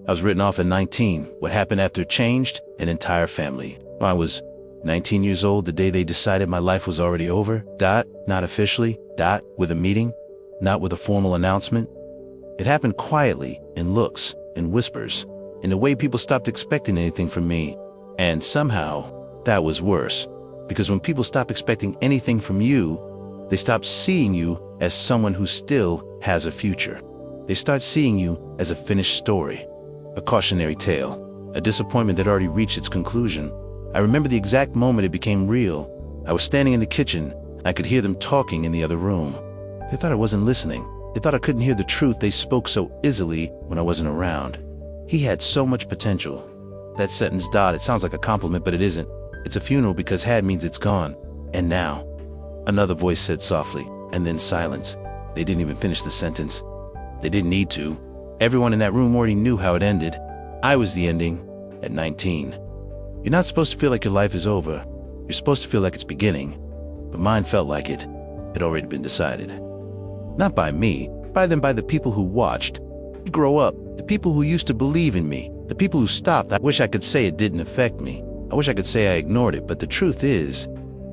I was written off at 19. What happened after changed an entire family. I was 19 years old the day they decided my life was already over. Not officially. With a meeting. Not with a formal announcement. It happened quietly, in looks, in whispers, in a way people stopped expecting anything from me. And somehow, that was worse. Because when people stop expecting anything from you, they stop seeing you as someone who still has a future. They start seeing you as a finished story, a cautionary tale, a disappointment that already reached its conclusion. I remember the exact moment it became real. I was standing in the kitchen, and I could hear them talking in the other room. They thought I wasn't listening. They thought I couldn't hear the truth they spoke so easily when I wasn't around. He had so much potential. That sentence, it sounds like a compliment, but it isn't. It's a funeral because had means it's gone. And now, another voice said softly, and then silence. They didn't even finish the sentence. They didn't need to. Everyone in that room already knew how it ended. I was the ending at 19. You're not supposed to feel like your life is over. You're supposed to feel like it's beginning. But mine felt like it had already been decided. Not by me, by the people who watched. You grow up, the people who used to believe in me, the people who stopped. I wish I could say it didn't affect me. I wish I could say I ignored it, but the truth is,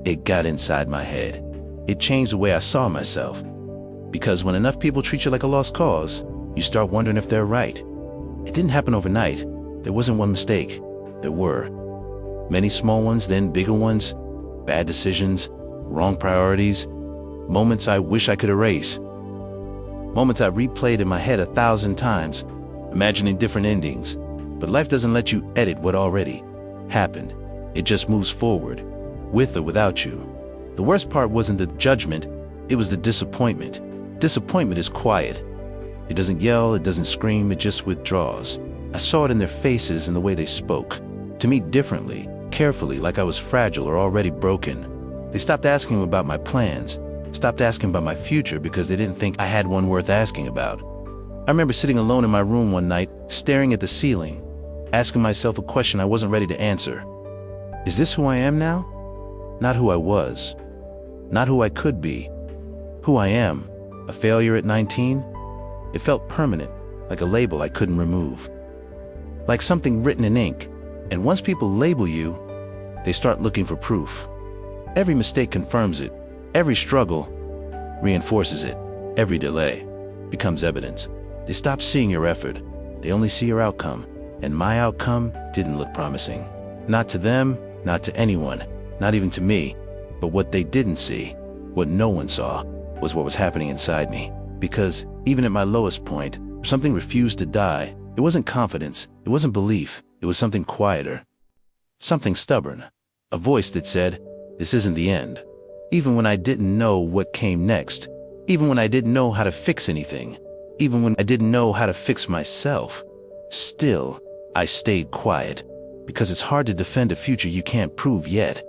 it got inside my head. It changed the way I saw myself. Because when enough people treat you like a lost cause, you start wondering if they're right. It didn't happen overnight. There wasn't one mistake. There were. Many small ones, then bigger ones, bad decisions, wrong priorities, moments I wish I could erase. Moments I replayed in my head 1,000 times, imagining different endings. But life doesn't let you edit what already happened. It just moves forward, with or without you. The worst part wasn't the judgment, it was the disappointment. Disappointment is quiet. It doesn't yell, it doesn't scream, it just withdraws. I saw it in their faces and the way they spoke. To me differently, carefully, like I was fragile or already broken. They stopped asking about my plans, stopped asking about my future because they didn't think I had one worth asking about. I remember sitting alone in my room one night, staring at the ceiling, asking myself a question I wasn't ready to answer. Is this who I am now? Not who I was. Not who I could be. Who I am. A failure at 19? It felt permanent, like a label I couldn't remove. Like something written in ink. And once people label you, they start looking for proof. Every mistake confirms it. Every struggle reinforces it. Every delay becomes evidence. They stop seeing your effort. They only see your outcome. And my outcome didn't look promising. Not to them, not to anyone, not even to me. But what they didn't see, what no one saw, was what was happening inside me. Because even at my lowest point, something refused to die. It wasn't confidence, it wasn't belief, it was something quieter. Something stubborn. A voice that said, this isn't the end. Even when I didn't know what came next. Even when I didn't know how to fix anything. Even when I didn't know how to fix myself. Still, I stayed quiet. Because it's hard to defend a future you can't prove yet.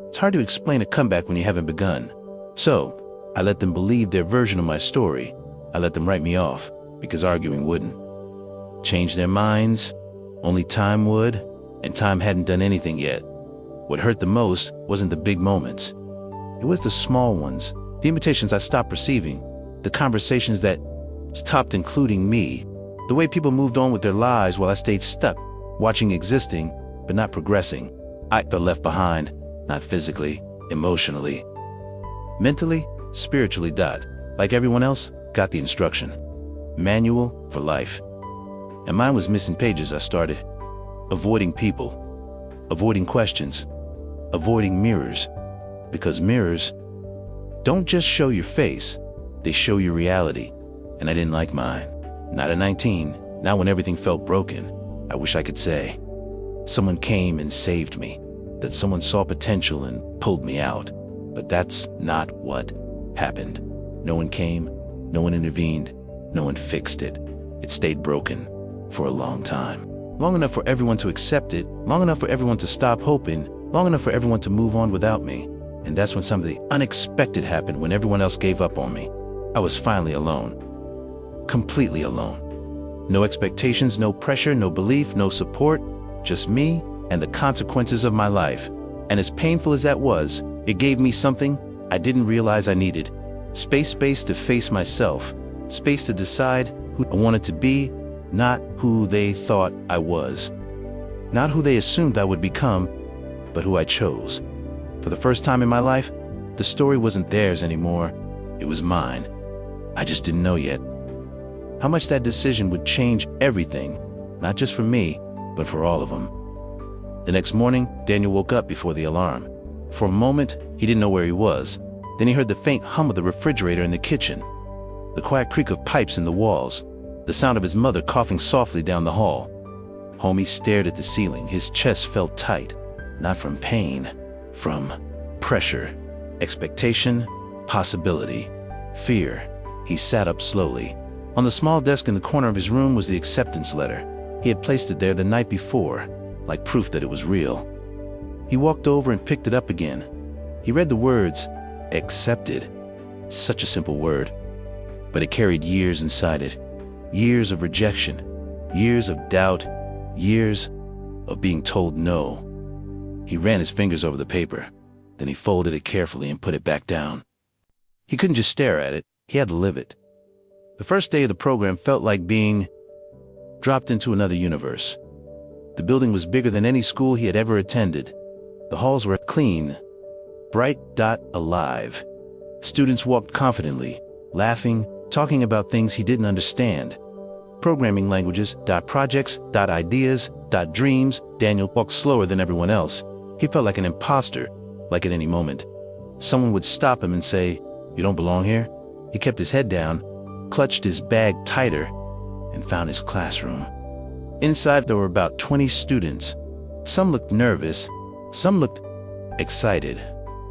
It's hard to explain a comeback when you haven't begun. So, I let them believe their version of my story. I let them write me off, because arguing wouldn't. Change their minds, only time would, and time hadn't done anything yet. What hurt the most wasn't the big moments. It was the small ones, the invitations I stopped receiving, the conversations that stopped including me, the way people moved on with their lives while I stayed stuck, watching existing, but not progressing. I felt left behind, not physically, emotionally. Mentally, spiritually. Like everyone else, got the instruction. Manual for life. And mine was missing pages. I started avoiding people, avoiding questions, avoiding mirrors. Because mirrors don't just show your face, they show your reality. And I didn't like mine. Not at 19, not when everything felt broken. I wish I could say, someone came and saved me, that someone saw potential and pulled me out. But that's not what happened. No one came, no one intervened, no one fixed it. It stayed broken for a long time. Long enough for everyone to accept it, long enough for everyone to stop hoping, long enough for everyone to move on without me. And that's when some of the unexpected happened, when everyone else gave up on me. I was finally alone. Completely alone. No expectations, no pressure, no belief, no support, just me and the consequences of my life. And as painful as that was, it gave me something I didn't realize I needed. Space to face myself. Space to decide who I wanted to be Not who they thought I was. Not who they assumed I would become, but who I chose. For the first time in my life, the story wasn't theirs anymore. It was mine. I just didn't know yet. How much that decision would change everything, not just for me, but for all of them. The next morning, Daniel woke up before the alarm. For a moment, he didn't know where he was. Then he heard the faint hum of the refrigerator in the kitchen, the quiet creak of pipes in the walls, the sound of his mother coughing softly down the hall. Homie stared at the ceiling. His chest felt tight, not from pain, from pressure, expectation, possibility, fear. He sat up slowly. On the small desk in the corner of his room was the acceptance letter. He had placed it there the night before, like proof that it was real. He walked over and picked it up again. He read the words, accepted. Such a simple word, but it carried years inside it. Years of rejection, years of doubt, years of being told no. He ran his fingers over the paper. Then he folded it carefully and put it back down. He couldn't just stare at it. He had to live it. The first day of the program felt like being dropped into another universe. The building was bigger than any school he had ever attended. The halls were clean, bright, alive. Students walked confidently, laughing, talking about things he didn't understand. Programming languages, projects, ideas, dreams. Daniel walked slower than everyone else. He felt like an imposter, like at any moment someone would stop him and say, "You don't belong here." He kept his head down, clutched his bag tighter, and found his classroom. Inside there were about 20 students. Some looked nervous, some looked excited,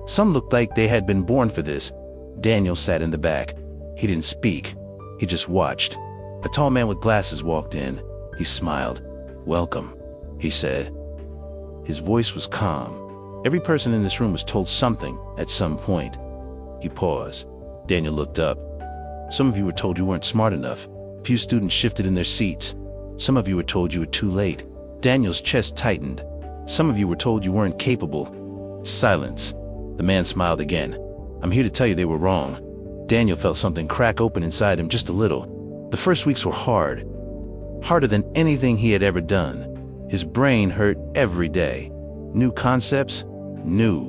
some looked like they had been born for this. Daniel sat in the back. He didn't speak, he just watched. A tall man with glasses walked in. He smiled. "Welcome," he said. His voice was calm. Every person in this room was told something at some point. He paused. Daniel looked up. "Some of you were told you weren't smart enough." A few students shifted in their seats. "Some of you were told you were too late." Daniel's chest tightened. "Some of you were told you weren't capable." Silence. The man smiled again. "I'm here to tell you they were wrong." Daniel felt something crack open inside him just a little. The first weeks were hard. Harder than anything he had ever done. His brain hurt every day. New concepts, new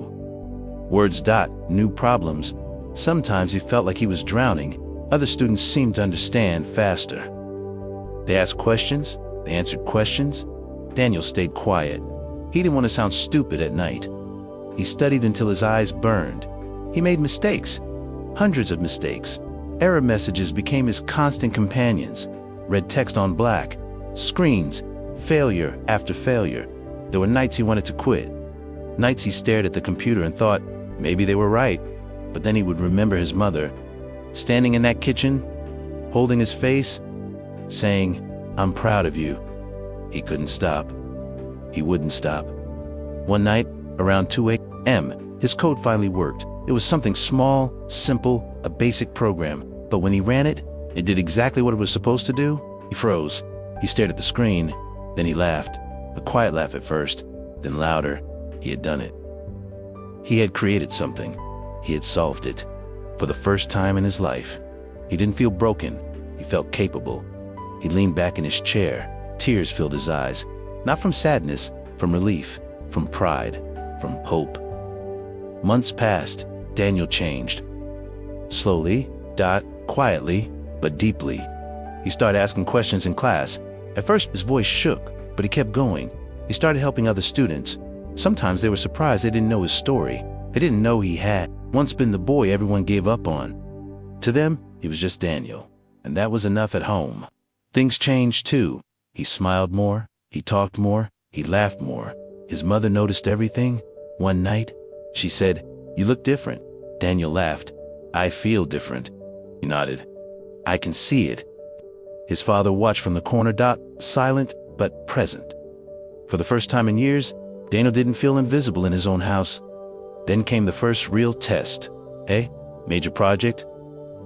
words, new problems. Sometimes he felt like he was drowning. Other students seemed to understand faster. They asked questions, they answered questions. Daniel stayed quiet. He didn't want to sound stupid at night. He studied until his eyes burned. He made mistakes, hundreds of mistakes. Error messages became his constant companions. Red text on black, screens, failure after failure. There were nights he wanted to quit. Nights he stared at the computer and thought, maybe they were right. But then he would remember his mother, standing in that kitchen, holding his face, saying, "I'm proud of you." He couldn't stop. He wouldn't stop. One night, around 2 a.m., his code finally worked. It was something small, simple, a basic program. But when he ran it, it did exactly what it was supposed to do. He froze. He stared at the screen. Then he laughed. A quiet laugh at first, then louder. He had done it. He had created something. He had solved it. For the first time in his life. He didn't feel broken. He felt capable. He leaned back in his chair. Tears filled his eyes. Not from sadness, from relief, from pride, from hope. Months passed. Daniel changed. Slowly, quietly, but deeply. He started asking questions in class. At first, his voice shook, but he kept going. He started helping other students. Sometimes they were surprised they didn't know his story. They didn't know he had once been the boy everyone gave up on. To them, he was just Daniel, and that was enough at home. Things changed too. He smiled more, he talked more, he laughed more. His mother noticed everything. One night, she said, "You look different." Daniel laughed. "I feel different." He nodded. "I can see it." His father watched from the corner, silent but present. For the first time in years, Daniel didn't feel invisible in his own house. Then came the first real test. A major project.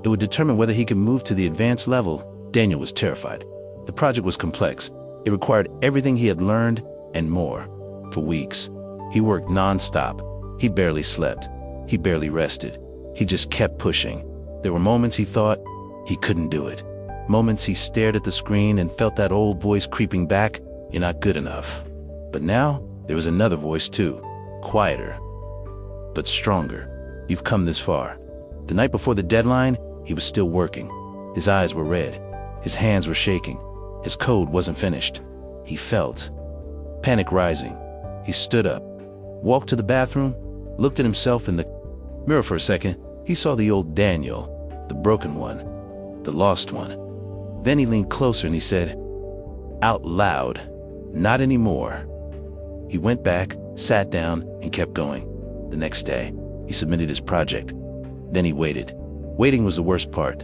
It would determine whether he could move to the advanced level. Daniel was terrified. The project was complex. It required everything he had learned and more. For weeks, he worked non-stop. He barely slept. He barely rested. He just kept pushing. There were moments he thought he couldn't do it. Moments he stared at the screen and felt that old voice creeping back, "You're not good enough." But now, there was another voice too, quieter, but stronger. "You've come this far." The night before the deadline, he was still working. His eyes were red. His hands were shaking. His code wasn't finished. He felt panic rising. He stood up, walked to the bathroom, looked at himself in the mirror for a second. He saw the old Daniel, the broken one, the lost one. Then he leaned closer and he said, out loud, "Not anymore." He went back, sat down, and kept going. The next day, he submitted his project. Then he waited. Waiting was the worst part.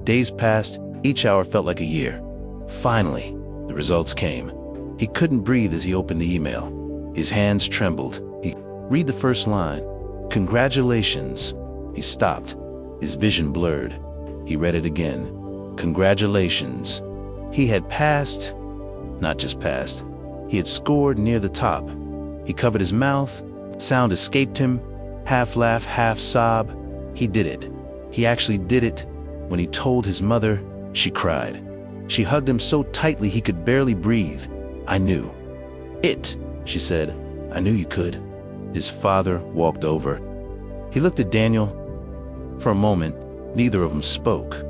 Days passed, each hour felt like a year. Finally, the results came. He couldn't breathe as he opened the email. His hands trembled. He read the first line, "Congratulations." He stopped. His vision blurred. He read it again. "Congratulations." He had passed, not just passed. He had scored near the top. He covered his mouth. Sound escaped him. Half laugh, half sob. He did it. He actually did it. When he told his mother, she cried. She hugged him so tightly he could barely breathe. "I knew it," she said. "I knew you could." His father walked over. He looked at Daniel. For a moment, neither of them spoke.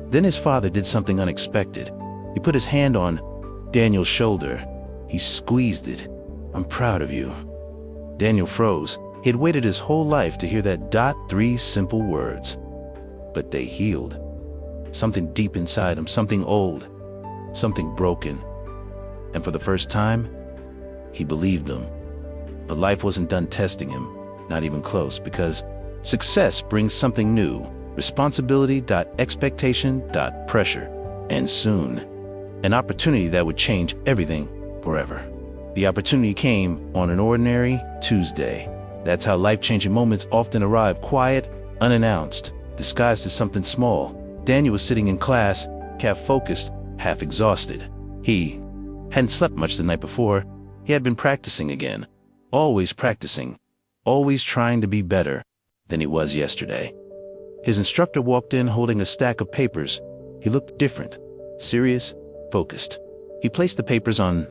Then his father did something unexpected. He put his hand on Daniel's shoulder. He squeezed it. "I'm proud of you." Daniel froze. He had waited his whole life to hear that. 3 simple words. But they healed. Something deep inside him, something old, something broken. And for the first time, he believed them. But life wasn't done testing him, not even close, because success brings something new. Responsibility, expectation, pressure. And soon, an opportunity that would change everything forever. The opportunity came on an ordinary Tuesday. That's how life-changing moments often arrive, quiet, unannounced, disguised as something small. Daniel was sitting in class, half focused, half exhausted. He hadn't slept much the night before. He had been practicing again. Always practicing. Always trying to be better than he was yesterday. His instructor walked in holding a stack of papers. He looked different, serious, focused. He placed the papers on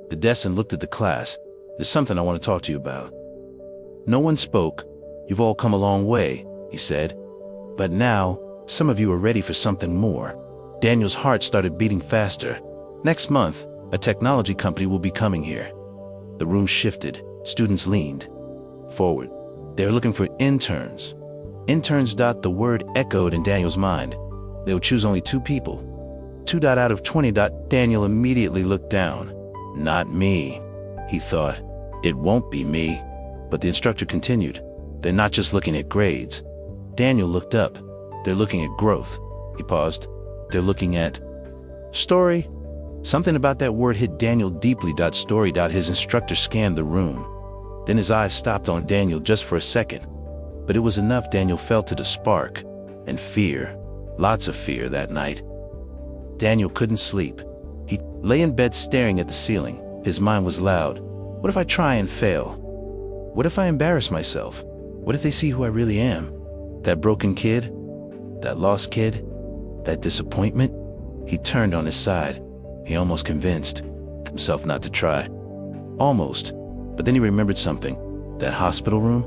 the desk and looked at the class. "There's something I want to talk to you about." No one spoke. "You've all come a long way," he said. "But now, some of you are ready for something more." Daniel's heart started beating faster. "Next month, a technology company will be coming here." The room shifted. Students leaned forward. They were looking for interns. Interns. The word echoed in Daniel's mind. They would choose only 2 people. 2 out of 20. Daniel immediately looked down. "Not me," he thought. "It won't be me." But the instructor continued. "They're not just looking at grades." Daniel looked up. "They're looking at growth." He paused. "They're looking at story." Something about that word hit Daniel deeply. Story. His instructor scanned the room. Then his eyes stopped on Daniel just for a second. But it was enough. Daniel felt it, a spark. And fear. Lots of fear that night. Daniel couldn't sleep. He lay in bed staring at the ceiling. His mind was loud. What if I try and fail? What if I embarrass myself? What if they see who I really am? That broken kid? That lost kid? That disappointment? He turned on his side. He almost convinced himself not to try. Almost. But then he remembered something. That hospital room?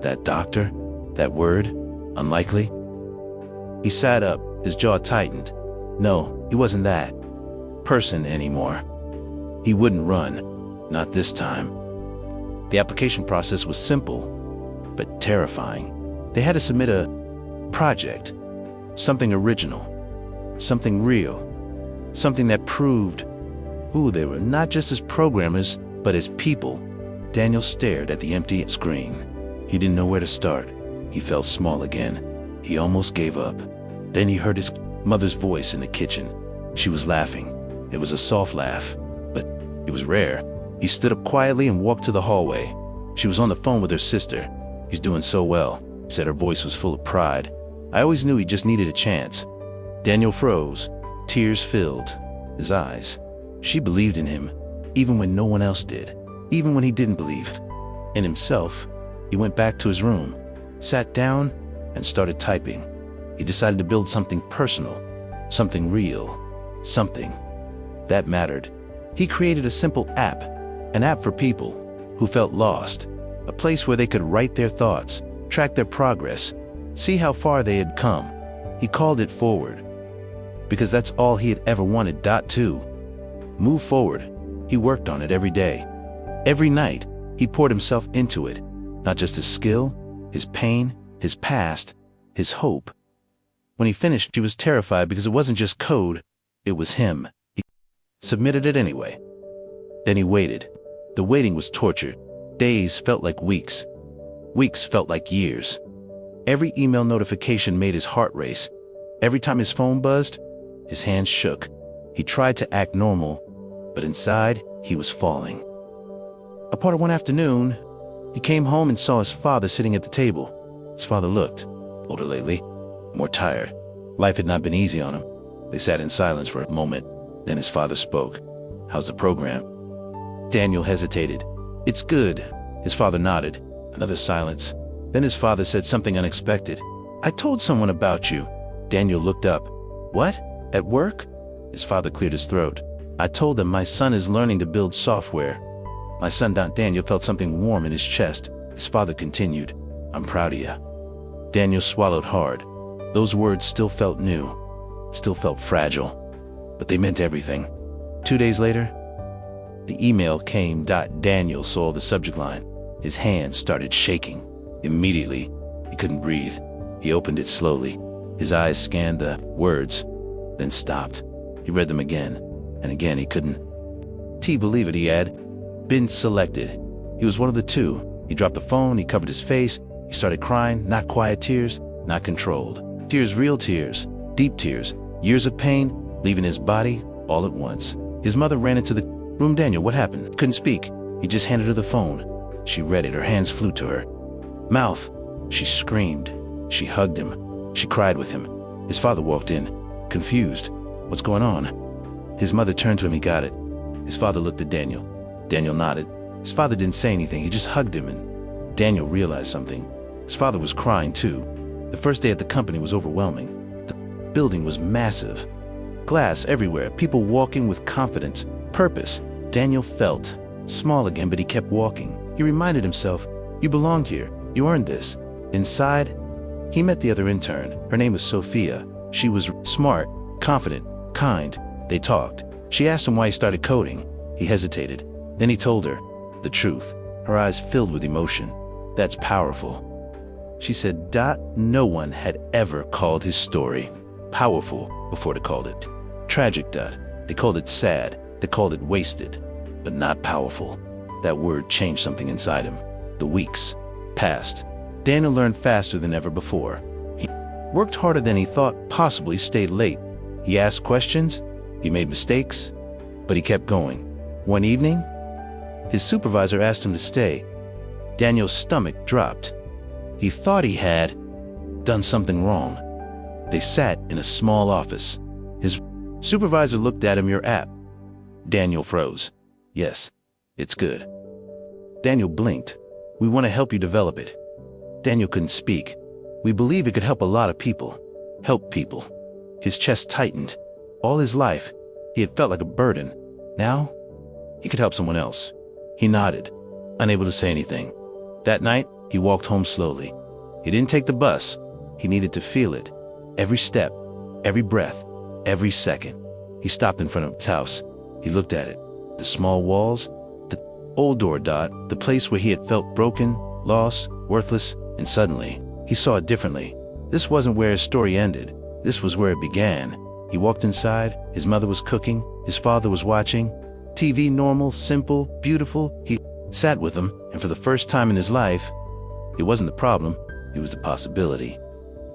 That doctor? That word? Unlikely? He sat up, his jaw tightened. No, he wasn't that person anymore. He wouldn't run. Not this time. The application process was simple, but terrifying. They had to submit a project. Something original. Something real. Something that proved who they were, not just as programmers, but as people. Daniel stared at the empty screen. He didn't know where to start. He felt small again. He almost gave up. Then he heard his mother's voice in the kitchen. She was laughing. It was a soft laugh, but it was rare. He stood up quietly and walked to the hallway. She was on the phone with her sister. "He's doing so well," said. Her voice was full of pride. "I always knew he just needed a chance." Daniel froze. Tears filled his eyes. She believed in him, even when no one else did. Even when he didn't believe in himself. He went back to his room, sat down, and started typing. He decided to build something personal. something real, something that mattered. He created a simple app, an app for people who felt lost, a place where they could write their thoughts, track their progress, see how far they had come. He called it Forward, because that's all he had ever wanted. To move forward, he worked on it every day. Every night, he poured himself into it, not just his skill, his pain, his past, his hope. When he finished, he was terrified because it wasn't just code, it was him. He submitted it anyway. Then he waited. The waiting was torture. Days felt like weeks. Weeks felt like years. Every email notification made his heart race. Every time his phone buzzed, his hands shook. He tried to act normal, but inside, he was falling. A part of one afternoon, he came home and saw his father sitting at the table. His father looked older lately, more tired. Life had not been easy on him. They sat in silence for a moment. Then his father spoke. "How's the program?" Daniel hesitated. "It's good." His father nodded. Another silence. Then his father said something unexpected. "I told someone about you." Daniel looked up. "What? At work?" His father cleared his throat. "I told them my son is learning to build software." My son, Daniel, felt something warm in his chest. His father continued, "I'm proud of you." Daniel swallowed hard. Those words still felt new, still felt fragile, but they meant everything. 2 days later, the email came. Daniel saw the subject line. His hands started shaking. Immediately, he couldn't breathe. He opened it slowly. His eyes scanned the words, then stopped. He read them again, and again he couldn't believe it. He had been selected. He was one of the two. He dropped the phone, he covered his face, he started crying, not quiet tears, not controlled. Tears, real tears, deep tears, years of pain, leaving his body all at once. His mother ran into the room. "Daniel, what happened?" Couldn't speak. He just handed her the phone. She read it, her hands flew to her mouth. She screamed. She hugged him. She cried with him. His father walked in, confused. "What's going on?" His mother turned to him. He got it. His father looked at Daniel. Daniel nodded. His father didn't say anything. He just hugged him, and Daniel realized something. His father was crying too. The first day at the company was overwhelming. The building was massive. Glass everywhere, people walking with confidence, purpose. Daniel felt small again, but he kept walking. He reminded himself, "You belonged here. You earned this." Inside, he met the other intern. Her name was Sophia. She was smart, confident, kind. They talked. She asked him why he started coding. He hesitated. Then he told her the truth. Her eyes filled with emotion. "That's powerful." She said, "No one had ever called his story powerful before they called it tragic. They called it sad. They called it wasted, but not powerful." That word changed something inside him. The weeks passed. Daniel learned faster than ever before. He worked harder than he thought possible. He stayed late. He asked questions. He made mistakes, but he kept going. One evening, his supervisor asked him to stay. Daniel's stomach dropped. He thought he had done something wrong. They sat in a small office. His supervisor looked at him. "Your app." Daniel froze. "Yes, it's good." Daniel blinked. "We want to help you develop it." Daniel couldn't speak. "We believe it could help a lot of people. Help people." His chest tightened. All his life, he had felt like a burden. Now, he could help someone else. He nodded, unable to say anything. That night, he walked home slowly. He didn't take the bus. He needed to feel it. Every step, every breath, every second. He stopped in front of his house. He looked at it. The small walls, the old door. The place where he had felt broken, lost, worthless, and suddenly, he saw it differently. This wasn't where his story ended. This was where it began. He walked inside. His mother was cooking. His father was watching. TV, normal, simple, beautiful. He sat with them, and for the first time in his life, it wasn't the problem, it was the possibility.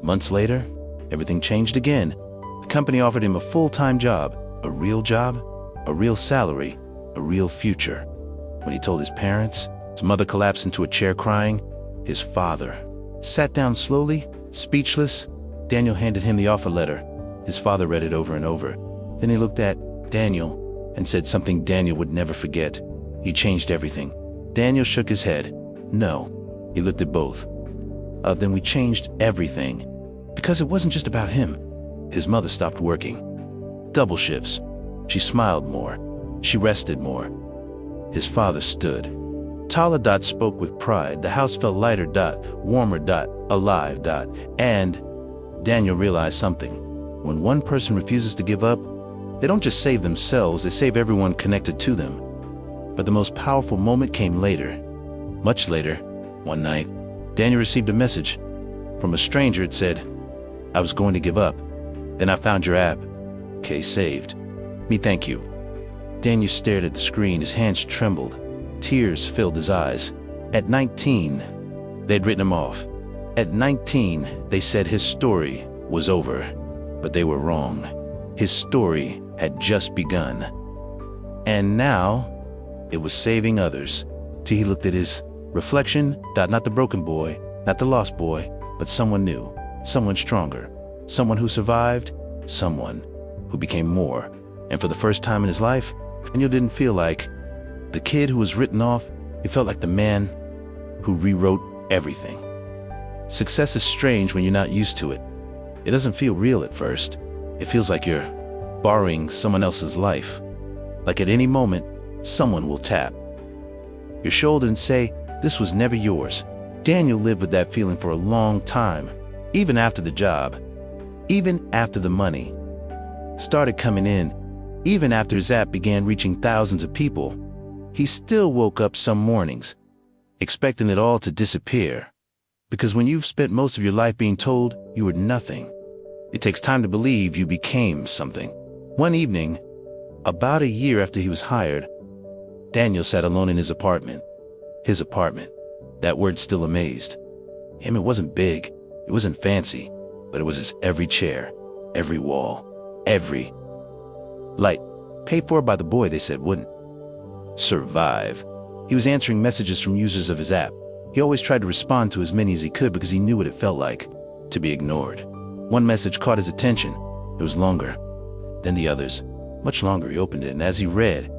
Months later, everything changed again. The company offered him a full-time job, a real salary, a real future. When he told his parents, his mother collapsed into a chair crying. His father sat down slowly, speechless. Daniel handed him the offer letter. His father read it over and over. Then he looked at Daniel and said something Daniel would never forget. He changed everything. Daniel shook his head. "No." He looked at both. Then we changed everything. Because it wasn't just about him. His mother stopped working. Double shifts. She smiled more. She rested more. His father stood. Tala spoke with pride. The house felt lighter, warmer, alive, and Daniel realized something. When one person refuses to give up, they don't just save themselves, they save everyone connected to them. But the most powerful moment came later. Much later, one night, Daniel received a message. From a stranger, it said, "I was going to give up. Then I found your app. Case saved. Me thank you." Daniel stared at the screen, his hands trembled. Tears filled his eyes. At 19, they'd written him off. At 19, they said his story was over. But they were wrong. His story had just begun. And now, it was saving others. Till he looked at his reflection, not the broken boy, not the lost boy, but someone new, someone stronger, someone who survived, someone who became more. And for the first time in his life, Daniel didn't feel like the kid who was written off. He felt like the man who rewrote everything. Success is strange when you're not used to it. It doesn't feel real at first. It feels like you're borrowing someone else's life. Like at any moment, someone will tap your shoulder and say, "This was never yours." Daniel lived with that feeling for a long time, even after the job, even after the money started coming in, even after his app began reaching thousands of people. He still woke up some mornings, expecting it all to disappear. Because when you've spent most of your life being told you were nothing, it takes time to believe you became something. One evening, about a year after he was hired, Daniel sat alone in his apartment. His apartment. That word still amazed him. It wasn't big, it wasn't fancy, but it was his every chair, every wall, every light, paid for by the boy they said wouldn't survive. He was answering messages from users of his app. He always tried to respond to as many as he could because he knew what it felt like to be ignored. One message caught his attention. It was longer than the others. Much longer. He opened it, and as he read,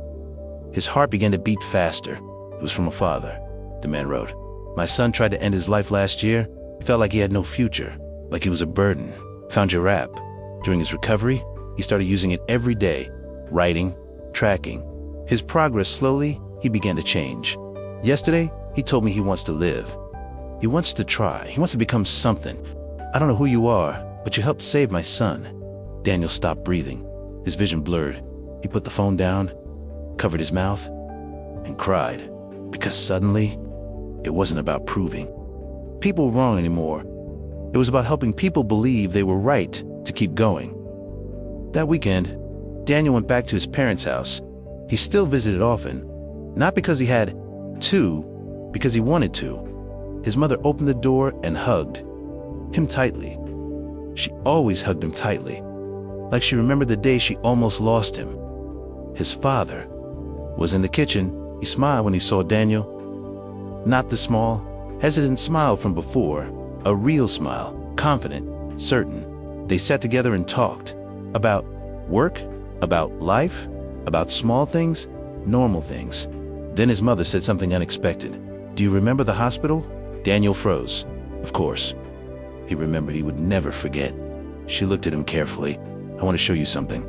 his heart began to beat faster. It was from a father. The man wrote, "My son tried to end his life last year. He felt like he had no future, like he was a burden. Found your app. During his recovery, he started using it every day, writing, tracking. His progress slowly, he began to change. Yesterday, he told me he wants to live. He wants to try. He wants to become something. I don't know who you are, but you helped save my son." Daniel stopped breathing. His vision blurred. He put the phone down, covered his mouth, and cried. Because suddenly, it wasn't about proving people wrong anymore. It was about helping people believe they were right to keep going. That weekend, Daniel went back to his parents' house. He still visited often, not because he had to, because he wanted to. His mother opened the door and hugged him tightly. She always hugged him tightly, like she remembered the day she almost lost him. His father was in the kitchen. He smiled when he saw Daniel. Not the small, hesitant smile from before, a real smile, confident, certain. They sat together and talked about work, about life, about small things, normal things. Then his mother said something unexpected. "Do you remember the hospital?" Daniel froze. Of course. He remembered. He would never forget. She looked at him carefully. "I want to show you something."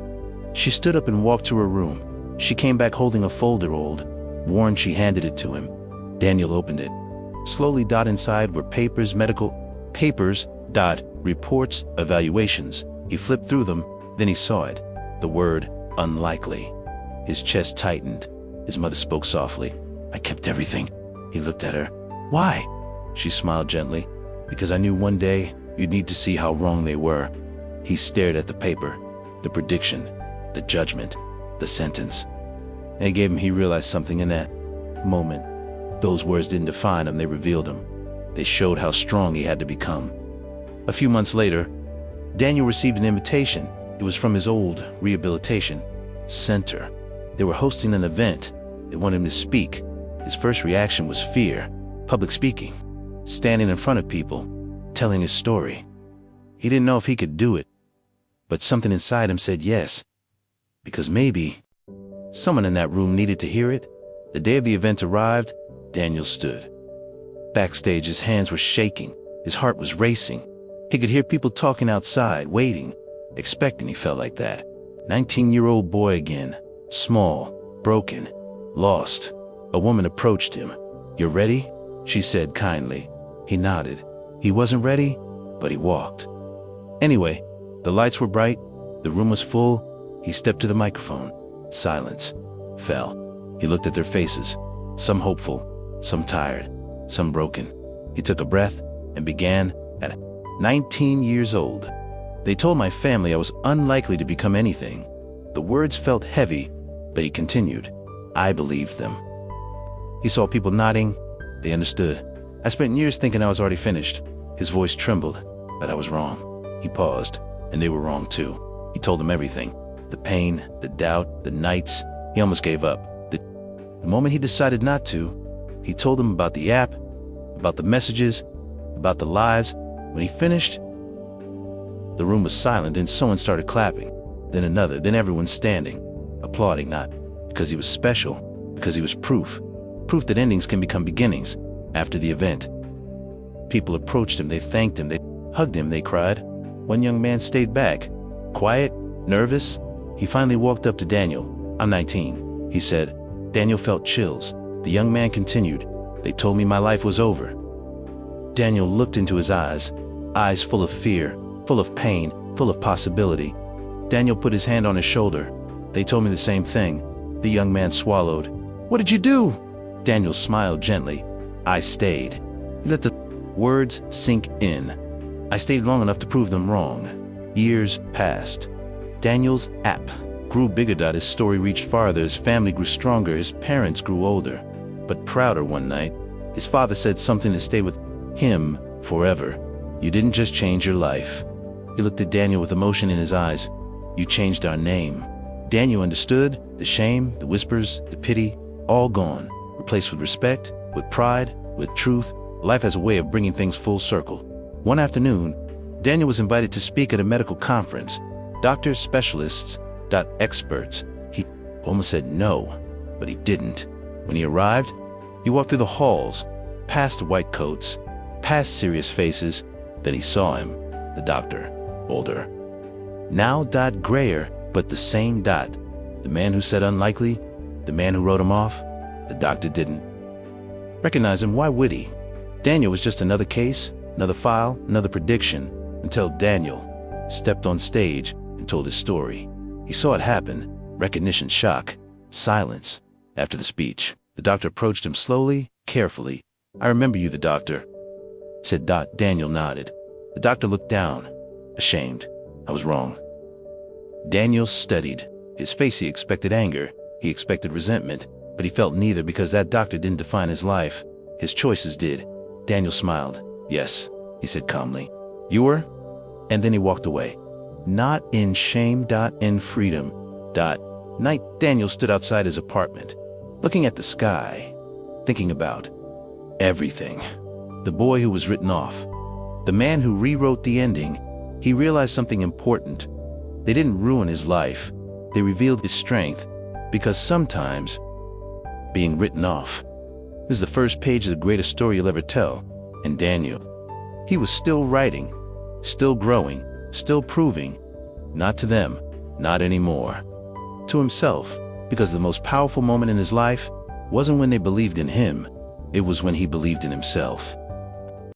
She stood up and walked to her room. She came back holding a folder, old, worn. She handed it to him. Daniel opened it. Slowly, inside were papers, medical papers, reports, evaluations. He flipped through them, then he saw it. The word, unlikely. His chest tightened. His mother spoke softly. "I kept everything." He looked at her. "Why?" She smiled gently. "Because I knew one day you'd need to see how wrong they were." He stared at the paper, the prediction, the judgment, the sentence. They gave him. He realized something in that moment. Those words didn't define him, they revealed him. They showed how strong he had to become. A few months later, Daniel received an invitation. It was from his old rehabilitation center. They were hosting an event. They wanted him to speak. His first reaction was fear. Public speaking. Standing in front of people, telling his story. He didn't know if he could do it, but something inside him said yes. Because maybe someone in that room needed to hear it. The day of the event arrived. Daniel stood backstage. His hands were shaking. His heart was racing. He could hear people talking outside, waiting. expecting he felt like that. 19-year-old boy again, small, broken, lost. A woman approached him. "You're ready?" she said kindly. He nodded. He wasn't ready, but he walked. Anyway, the lights were bright, the room was full. He stepped to the microphone. Silence fell. He looked at their faces, some hopeful, some tired, some broken. He took a breath and began at 19 years old. "They told my family I was unlikely to become anything." The words felt heavy, but he continued. "I believed them." He saw people nodding. They understood. "I spent years thinking I was already finished." His voice trembled, but I was wrong. He paused, and they were wrong too. He told them everything. The pain, the doubt, the nights. He almost gave up. The moment he decided not to, he told them about the app, about the messages, about the lives. When he finished, the room was silent and someone started clapping. Then another, then everyone standing, applauding, not because he was special, because he was proof that endings can become beginnings. After the event, people approached him, they thanked him, they hugged him, they cried. One young man stayed back, quiet, nervous. He finally walked up to Daniel. "I'm 19, he said. Daniel felt chills. The young man continued. "They told me my life was over." Daniel looked into his eyes full of fear, full of pain, full of possibility. Daniel put his hand on his shoulder. "They told me the same thing." The young man swallowed. "What did you do?" Daniel smiled gently. "I stayed." He let the words sink in. "I stayed long enough to prove them wrong." Years passed. Daniel's app grew bigger. His story reached farther. His family grew stronger. His parents grew older, but prouder. One night, his father said something that stayed with him forever. "You didn't just change your life." He looked at Daniel with emotion in his eyes. "You changed our name." Daniel understood. The shame, the whispers, the pity, all gone, replaced with respect, with pride, with truth. Life has a way of bringing things full circle. One afternoon, Daniel was invited to speak at a medical conference. Doctors, specialists, experts. He almost said no, but he didn't. When he arrived, he walked through the halls, past the white coats, past serious faces. Then he saw him, the doctor, older. Now grayer, but the same Dot. The man who said unlikely, the man who wrote him off. The doctor didn't recognize him. Why would he? Daniel was just another case, another file, another prediction, until Daniel stepped on stage and told his story. He saw it happen. Recognition, shock, silence. After the speech, the doctor approached him slowly, carefully. "I remember you," the doctor said. Daniel nodded. The doctor looked down, ashamed. "I was wrong." Daniel studied. His face, he expected anger, he expected resentment, but he felt neither because that doctor didn't define his life. His choices did. Daniel smiled. "Yes," he said calmly. "You were?" And then he walked away. Not in shame, in freedom. Night, Daniel stood outside his apartment, looking at the sky, thinking about everything. The boy who was written off, the man who rewrote the ending. He realized something important. They didn't ruin his life. They revealed his strength, because sometimes being written off is the first page of the greatest story you'll ever tell. And Daniel, he was still writing, still growing, still proving, not to them, not anymore, to himself, because the most powerful moment in his life wasn't when they believed in him, it was when he believed in himself.